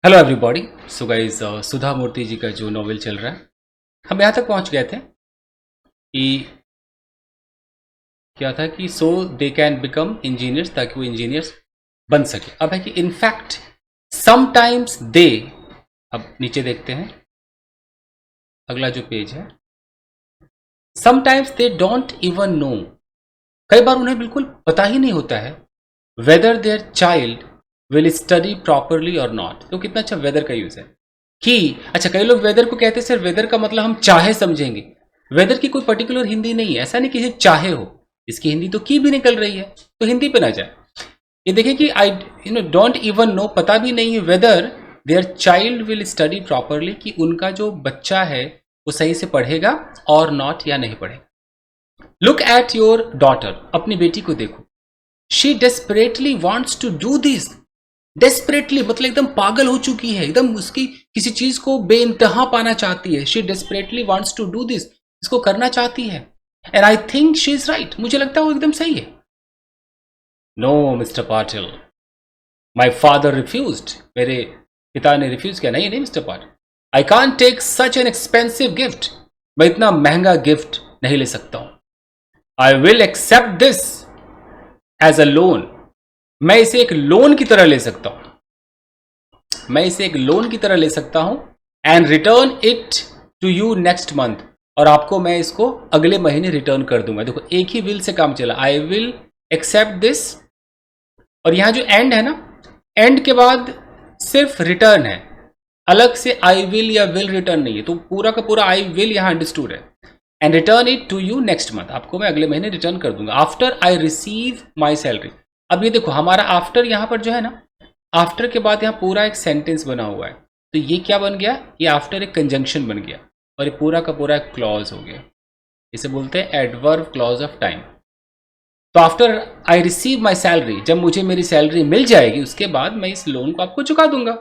Hello everybody. So guys, सुधा मूर्ति जी का जो novel चल रहा है, हम यहाँ तक पहुँच गए थे कि क्या था कि सो दे कैन बिकम इंजीनियर्स, ताकि वो इंजीनियर्स बन सके। अब है कि इनफैक्ट समटाइम्स दे, अब नीचे देखते हैं अगला जो पेज है, sometimes they don't even know, कई बार उन्हें बिल्कुल पता ही नहीं होता है whether their child will study properly और नॉट। तो कितना अच्छा वेदर का यूज है कि अच्छा, कई लोग वेदर को कहते हैं सर वेदर का मतलब हम चाहे समझेंगे। वेदर की कोई पर्टिकुलर हिंदी नहीं है, ऐसा नहीं कि सिर्फ चाहे हो, इसकी हिंदी तो की भी निकल रही है, तो हिंदी पे ना जाए। ये देखिए कि आई डोंट इवन नो, पता भी नहीं है whether their child will study properly, कि उनका जो बच्चा है वो सही से पढ़ेगा और नॉट या नहीं पढ़ेगा। लुक एट योर डॉटर, अपनी बेटी को देखो। She desperately wants to do this. Desperately मतलब एकदम पागल हो चुकी है, एकदम उसकी किसी चीज को बेइंतहा पाना चाहती है। She desperately wants to do this, इसको करना चाहती है। And I think she is right, मुझे लगता है वो एकदम सही है। No mister Patil, my father refused, मेरे पिता ने रिफ्यूज किया। नहीं नहीं mister Patil, I can't take such an expensive gift, मैं इतना महंगा गिफ्ट नहीं ले सकता हूं। I will accept this as a loan, मैं इसे एक लोन की तरह ले सकता हूं, मैं इसे एक लोन की तरह ले सकता हूं। And return it to you next month, और आपको मैं इसको अगले महीने रिटर्न कर दूंगा। देखो एक ही विल से काम चला, आई विल एक्सेप्ट दिस, और यहां जो एंड है ना, एंड के बाद सिर्फ रिटर्न है, अलग से आई विल या विल रिटर्न नहीं है, तो पूरा का पूरा आई विल यहां अंडरस्टूड है। And return it to you next month, आपको मैं अगले महीने रिटर्न कर दूंगा। After I receive my salary. अब ये देखो हमारा आफ्टर यहां पर जो है ना, आफ्टर के बाद यहां पूरा एक सेंटेंस बना हुआ है, तो ये क्या बन गया, ये आफ्टर एक कंजंक्शन बन गया, और ये पूरा का पूरा एक क्लॉज हो गया। इसे बोलते हैं एडवर्ब क्लॉज ऑफ टाइम। तो after I receive my salary, जब मुझे मेरी सैलरी मिल जाएगी उसके बाद मैं इस लोन को आपको चुका दूंगा।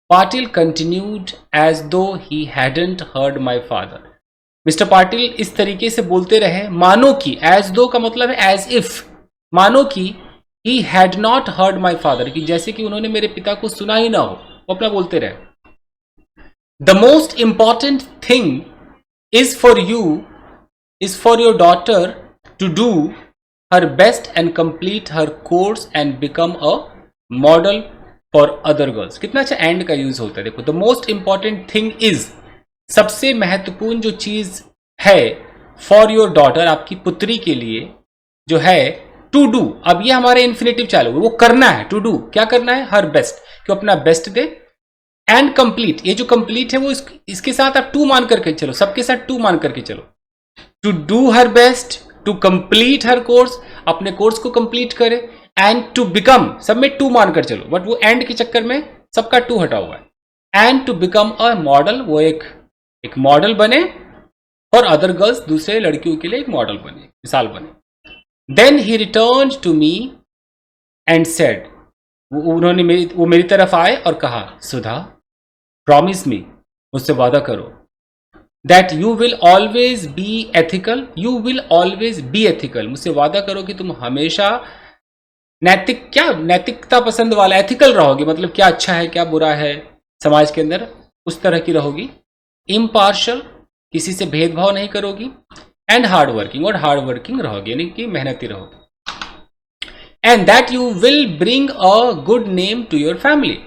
Patil continued as though he hadn't heard my father. Mister Patil इस तरीके से बोलते रहे मानो कि, एज दो का मतलब है एज इफ, मानो कि he had not heard my father, कि जैसे कि उन्होंने मेरे पिता को सुना ही ना हो, वो अपना बोलते रहे। The most important thing is for you, is for your daughter to do her best and complete her course and become a model for other girls. कितना अच्छा एंड का यूज होता है। देखो the most important thing is, सबसे महत्वपूर्ण जो चीज है, फॉर योर डॉटर, आपकी पुत्री के लिए जो है, टू डू, अब ये हमारे इन्फिनेटिव चालू है, वो करना है। टू डू क्या करना है, हर बेस्ट, कि अपना बेस्ट दे। एंड कंप्लीट, ये जो कंप्लीट है वो इसके साथ आप टू मान करके चलो, सबके साथ टू मान करके चलो। To do her best, to complete her course, अपने कोर्स को कंप्लीट करे। एंड टू बिकम, सब में टू मान कर चलो, बट वो एंड के चक्कर में सबका टू हटा हुआ है। And to become a model, वो एक मॉडल बने, और अदर गर्ल्स, दूसरे लड़कियों के लिए एक मॉडल बने, मिसाल बने। Then he return to me and said, वो मेरी तरफ आए और कहा, सुधा प्रॉमिस मी, मुझसे वादा करो, that you will always be ethical, you will always be ethical, मुझसे वादा करो कि तुम हमेशा नैतिक, क्या नैतिकता पसंद वाला, एथिकल रहोगी, मतलब क्या अच्छा है क्या बुरा है समाज के अंदर, उस तरह की रहोगी। इम्पार्शल, किसी से भेदभाव नहीं करोगी। एंड हार्ड वर्किंग, और हार्ड वर्किंग रहोगे, यानी कि मेहनती रहोगे। And that you will bring a good name to your family.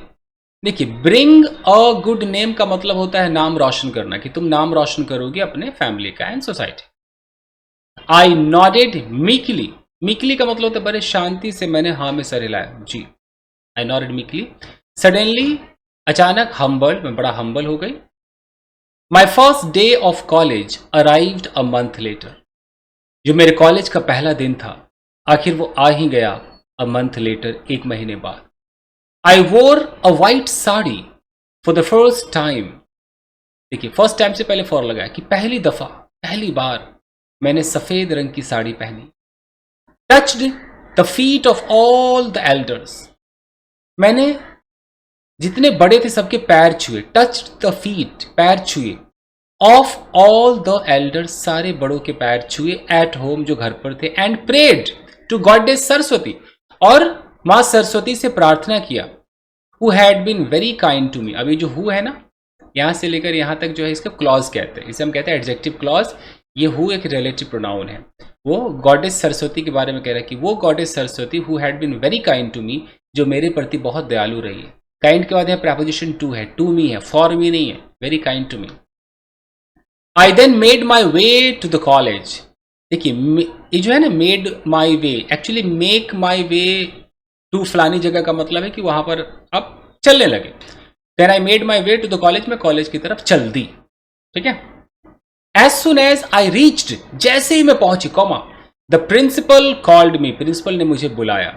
देखिए ब्रिंग अ गुड नेम का मतलब होता है नाम रोशन करना, कि तुम नाम रोशन करोगे अपने फैमिली का एंड सोसाइटी। आई नॉडेड मीकली, मीकली का मतलब होता है बड़े शांति से मैंने हाँ में सर हिलाया, जी। आई नॉडेड मीकली। सडनली, अचानक, हम्बल, मैं बड़ा हम्बल हो गई। My first day of college arrived a month later, जो मेरे कॉलेज का पहला दिन था आखिर वो आ ही गया, अ मंथ लेटर, एक महीने बाद। आई वोर अ white sari for the first time. देखिए फर्स्ट टाइम से पहले फॉर लगाया, कि पहली दफा, पहली बार मैंने सफेद रंग की साड़ी पहनी। Touched the feet of all the elders, मैंने जितने बड़े थे सबके पैर छुए। टच्ड द फीट, पैर छुए। ऑफ ऑल द एल्डर्स, सारे बड़ों के पैर छुए। एट होम, जो घर पर थे। And prayed to goddess Saraswati, और मां सरस्वती से प्रार्थना किया। Who had been very kind to me. अभी जो हु है ना, यहां से लेकर यहां तक जो है इसको क्लॉज कहते हैं, इसे हम कहते हैं एडजेक्टिव क्लॉज। ये हु एक रिलेटिव प्रोनाउन है। वो गॉडेस सरस्वती के बारे में कह रहा है कि वो goddess Saraswati who had been very kind to me, जो मेरे प्रति बहुत दयालु रही है। काइंड के बाद है प्रेपोजिशन टू है, टू मी है, फॉर मी नहीं है, very kind to me. I then made my way to the college. देखिए ये जो है ना made my way, actually make my way to फलानी जगह का मतलब है कि वहां पर अब चलने लगे। Then I made my way to the college, मैं कॉलेज की तरफ चल दी। ठीक है। As soon as I reached, जैसे ही मैं पहुंची, comma, the principal called me, principal ने मुझे बुलाया,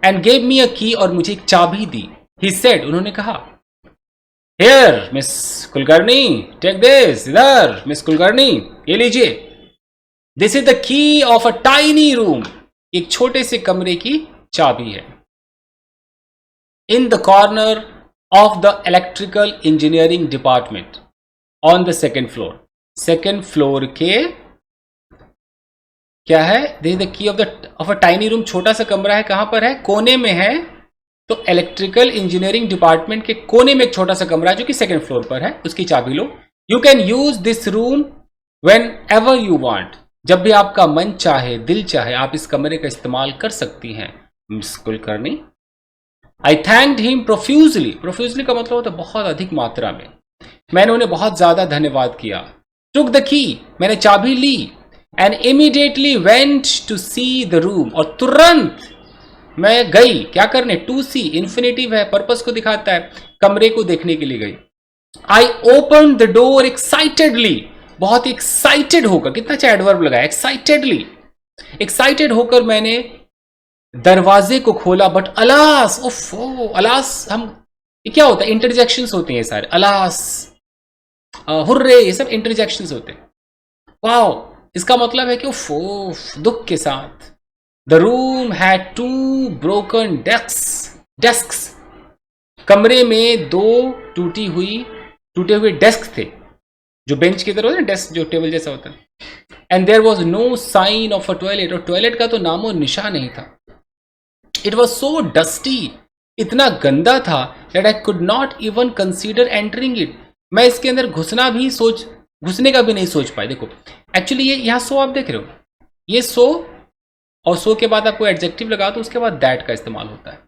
एंड गेव मी अ की, और मुझे एक चाबी दी। ही सेड, उन्होंने कहा, here miss Kulkarni, take this, इधर मिस कुलकर्णी ये लीजिए, this is the key of a tiny room, एक छोटे से कमरे की चाबी है। In the corner of the electrical engineering department on the second floor, second floor के क्या है, this is the key of a tiny room, छोटा सा कमरा है, कहां पर है, कोने में है। तो इलेक्ट्रिकल इंजीनियरिंग डिपार्टमेंट के कोने में एक छोटा सा कमरा है जो कि सेकेंड फ्लोर पर है, उसकी चाबी लो। You can use this room whenever you want, जब भी आपका मन चाहे, दिल चाहे, आप इस कमरे का इस्तेमाल कर सकती हैं मिस कुलकर्णी। आई थैंक्ड हिम प्रोफ्यूजली, प्रोफ्यूजली का मतलब होता है बहुत अधिक मात्रा में। मैंने उन्हें बहुत ज्यादा धन्यवाद किया। टुक द की, मैंने चाबी ली, and immediately went to see the room, और तुरंत मैं गई क्या करने, टू सी इन्फिनेटिव है, पर्पस को दिखाता है, कमरे को देखने के लिए गई। I open the door excitedly, बहुत एक्साइटेड होकर, कितना अच्छा एडवर्ब लगाया, एक्साइटेडली, एक्साइटेड होकर मैंने दरवाजे को खोला। बट अलास, उफ अलास, हम ये क्या होता है, इंटरजेक्शंस होते हैं सारे, अलास, हुर्रे, ये सब इंटरजेक्शंस होते हैं। वाओ, इसका मतलब है कि उफ दुख के साथ। The room had two broken desks, कमरे में दो टूटे हुए डेस्क थे, जो बेंच की तरह होता है, डेस्क जो टेबल जैसा होता है। And there was no sign of a toilet, और टॉयलेट का तो नामो निशान नहीं था। इट वॉज सो डस्टी, इतना गंदा था, that I could not even consider entering it, मैं इसके अंदर घुसने का भी नहीं सोच पाए। देखो एक्चुअली ये यहाँ सो आप देख रहे हो, ये सो, और सो के बाद आपको एडजेक्टिव लगा तो उसके बाद दैट का इस्तेमाल होता है।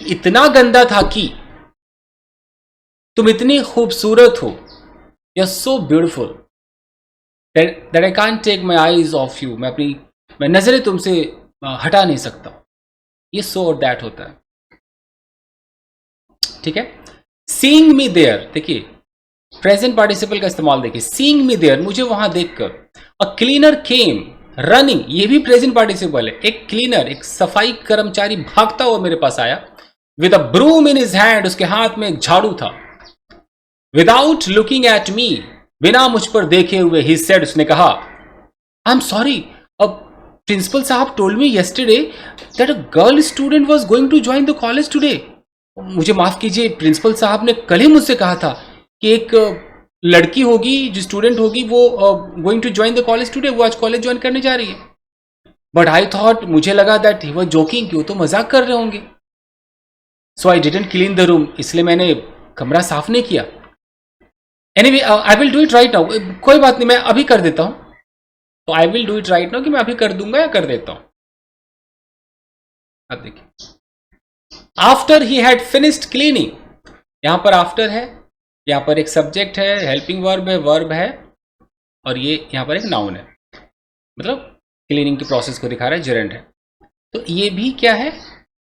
इतना गंदा था कि तुम इतनी खूबसूरत हो, you are so beautiful that I can't take my eyes off you, मैं नजरें तुमसे हटा नहीं सकता। ये सो और दैट होता है। ठीक है। सीइंग मी देयर, देखिए प्रेजेंट पार्टिसिपल का इस्तेमाल देखिए, सीइंग मी देयर, मुझे वहां देखकर, अ क्लीनर केम रनिंग, ये भी प्रेजेंट पार्टिसिपल है, एक क्लीनर, एक सफाई कर्मचारी भागता हुआ मेरे पास आया, with a broom in his hand, उसके हाथ में एक झाड़ू था। विदाउट लुकिंग एट मी, बिना मुझ पर देखे हुए, ही सेड, उसने कहा, आई एम सॉरी, अब प्रिंसिपल साहब told me yesterday that a girl student was going to join the college today. मुझे माफ कीजिए, प्रिंसिपल साहब ने कल ही मुझसे कहा था कि एक लड़की होगी, जो स्टूडेंट होगी, वो going to join the college today, वो आज कॉलेज ज्वाइन करने जा रही है। बट आई थॉट, मुझे लगा दैट ही वाज जोकिंग, कि वो तो मजाक कर रहे होंगे। So I didn't clean the room, इसलिए मैंने कमरा साफ नहीं किया। Anyway I will do it right now, कोई बात नहीं, मैं अभी कर देता हूं। तो I will do it right now, कि मैं अभी कर दूंगा या कर देता हूं। अब देखिए, after he had finished cleaning, यहां पर आफ्टर है, यहां पर एक सब्जेक्ट है, हेल्पिंग वर्ब है, और ये यहां पर एक नाउन है, मतलब क्लीनिंग की प्रोसेस को दिखा रहा है, जेरेंड है। तो ये भी क्या है,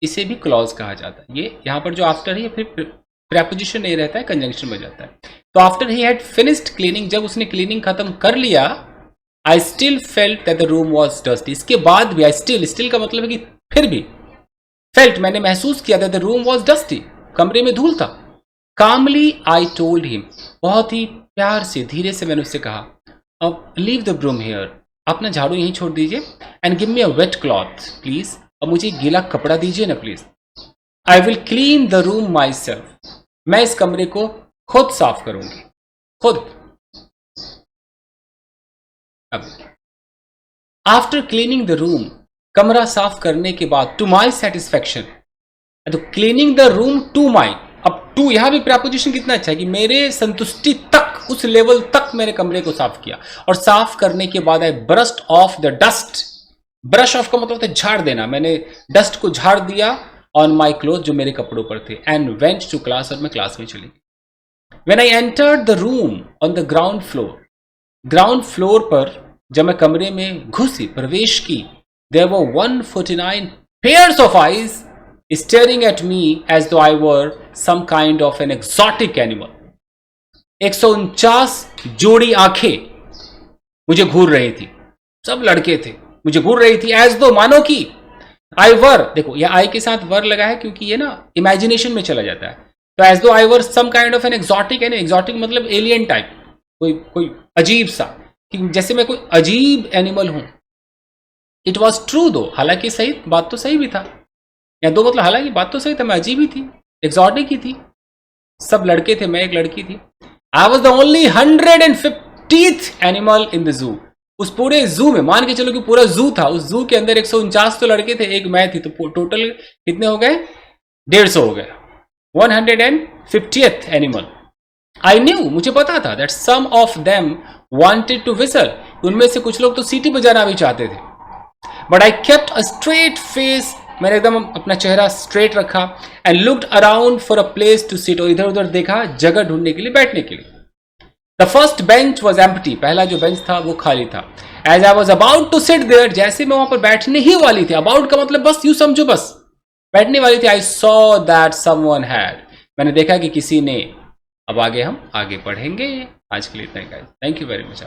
इसे भी क्लॉज कहा जाता है। ये यहां पर जो आफ्टर है, फिर प्रेपोजिशन नहीं रहता है, कंजंक्शन में जाता है। तो after he had finished cleaning, जब उसने क्लीनिंग खत्म कर लिया, I still felt that the room was dusty, इसके बाद भी, आई स्टिल का मतलब है कि फिर भी, फेल्ट मैंने महसूस किया, that the room was dusty, कमरे में धूल था। कामली आई टोल्ड हिम, बहुत ही प्यार से, धीरे से मैंने उससे कहा, अब लीव द ब्रूम हेयर, अपना झाड़ू यहीं छोड़ दीजिए, and give me a wet cloth please, अब मुझे गीला कपड़ा दीजिए ना please. I will clean the room myself, मैं इस कमरे को खुद साफ करूंगी, खुद। अब आफ्टर क्लीनिंग द रूम, कमरा साफ करने के बाद, टू माई सेटिस्फैक्शन, तो cleaning the room to my, अब टू यहां भी प्रीपोजिशन कितना अच्छा है कि मेरे संतुष्टि तक, उस लेवल तक मैंने कमरे को साफ किया, और साफ करने के बाद I brushed off the dust. Brush off का मतलब होता है झाड़ देना, मैंने डस्ट को झाड़ दिया ऑन माई क्लोथ, जो मेरे कपड़ों पर थे, एंड वेंट टू क्लास, और मैं क्लास में चली। When I entered the room on the ground floor, ground floor पर जब मैं कमरे में घुसी, प्रवेश की, there were 149 pairs of eyes staring at me as though I were some kind of an exotic animal. 149 जोड़ी आंखें मुझे घूर रही थी, सब लड़के थे, मुझे घूर रही थी, एज दो, मानो कि आई वर, देखो ये आई के साथ वर लगा है क्योंकि ये ना इमेजिनेशन में चला जाता है, तो as though I were some kind of an exotic, है ना, एक्सोटिक मतलब एलियन टाइप, कोई अजीब सा, कि जैसे मैं कोई अजीब एनिमल हूं। इट वॉज ट्रू दो, हालांकि सही, बात तो सही भी था, या दो मतलब हालांकि बात तो सही था, मैं अजीब ही थी, एक्सोटिक ही थी, सब लड़के थे, मैं एक लड़की थी। I was the only 150th animal in the zoo. उस पूरे जू में, मान के चलो कि पूरा जू था, उस जू के अंदर 149 तो लड़के थे, एक मैं थी, तो टोटल कितने हो गए? 150 हो गए, 150th एनिमल। आई न्यू, मुझे पता था, that some of them wanted to whistle, उनमें से कुछ लोग तो सीटी बजाना भी चाहते थे, but I kept a straight face, मैंने एकदम अपना चेहरा स्ट्रेट रखा, and looked around for a place to sit, और इधर उधर देखा जगह ढूंढने के लिए, बैठने के लिए। The first bench was empty, पहला जो बेंच था वो खाली था। As I was about to sit there, जैसे मैं वहां पर बैठने ही वाली थी, अबाउट का मतलब बस यूं समझो, बस बैठने वाली थी, I saw that someone had, मैंने देखा कि किसी ने। अब हम आगे पढ़ेंगे। आज के लिए इतना ही guys, thank you very much.